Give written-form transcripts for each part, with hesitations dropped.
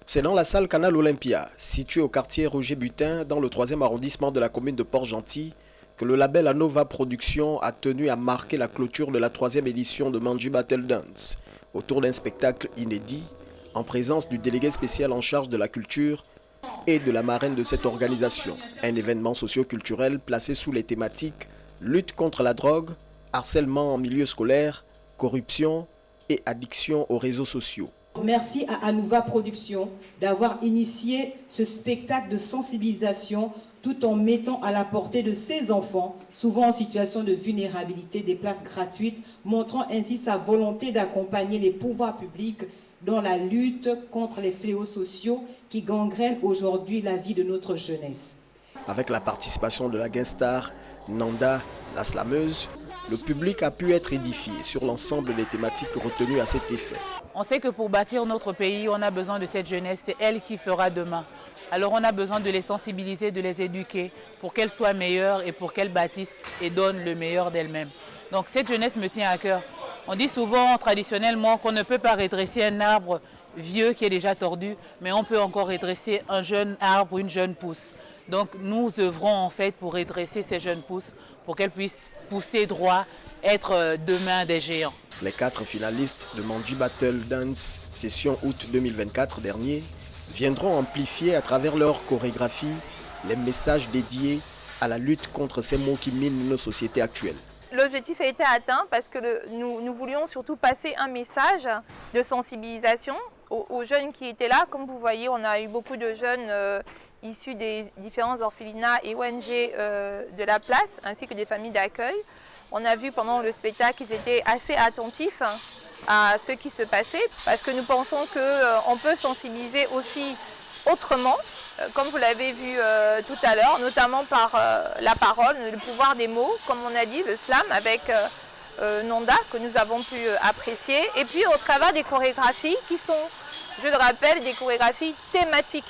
C'est dans la salle Canal Olympia, située au quartier Roger Butin, dans le 3e arrondissement de la commune de Port-Gentil, que le label Anova Productions a tenu à marquer la clôture de la 3e édition de Manji Battle Dance, autour d'un spectacle inédit, en présence du délégué spécial en charge de la culture et de la marraine de cette organisation. Un événement socio-culturel placé sous les thématiques lutte contre la drogue, harcèlement en milieu scolaire, corruption et addiction aux réseaux sociaux. Merci à Anova Productions d'avoir initié ce spectacle de sensibilisation tout en mettant à la portée de ces enfants, souvent en situation de vulnérabilité, des places gratuites, montrant ainsi sa volonté d'accompagner les pouvoirs publics dans la lutte contre les fléaux sociaux qui gangrènent aujourd'hui la vie de notre jeunesse. Avec la participation de la guest-star Nanda, la slameuse, le public a pu être édifié sur l'ensemble des thématiques retenues à cet effet. On sait que pour bâtir notre pays, on a besoin de cette jeunesse, c'est elle qui fera demain. Alors on a besoin de les sensibiliser, de les éduquer pour qu'elles soient meilleures et pour qu'elles bâtissent et donnent le meilleur d'elles-mêmes. Donc cette jeunesse me tient à cœur. On dit souvent traditionnellement qu'on ne peut pas redresser un arbre vieux qui est déjà tordu, mais on peut encore redresser un jeune arbre, une jeune pousse. Donc nous œuvrons en fait pour redresser ces jeunes pousses, pour qu'elles puissent pousser droit, être demain des géants. Les 4 finalistes de Manji Battle Dance session août 2024 dernier viendront amplifier à travers leur chorégraphie les messages dédiés à la lutte contre ces maux qui minent nos sociétés actuelles. L'objectif a été atteint parce que nous voulions surtout passer un message de sensibilisation aux jeunes qui étaient là. Comme vous voyez, on a eu beaucoup de jeunes issus des différents orphelinats et ONG de la place, ainsi que des familles d'accueil. On a vu pendant le spectacle qu'ils étaient assez attentifs à ce qui se passait, parce que nous pensons qu'on peut sensibiliser aussi autrement, comme vous l'avez vu tout à l'heure, notamment par la parole, le pouvoir des mots, comme on a dit, le slam avec Nanda, que nous avons pu apprécier, et puis au travers des chorégraphies qui sont, je le rappelle, des chorégraphies thématiques.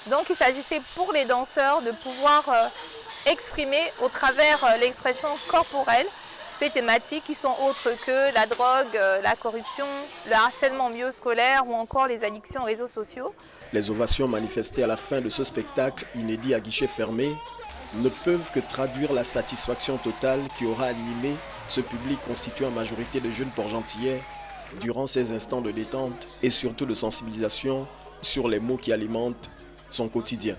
Donc il s'agissait pour les danseurs de pouvoir exprimer au travers l'expression corporelle ces thématiques qui sont autres que la drogue, la corruption, le harcèlement scolaire ou encore les addictions aux réseaux sociaux. Les ovations manifestées à la fin de ce spectacle inédit à guichet fermé ne peuvent que traduire la satisfaction totale qui aura animé ce public constitué en majorité de jeunes Port-Gentillais durant ces instants de détente et surtout de sensibilisation sur les maux qui alimentent son quotidien.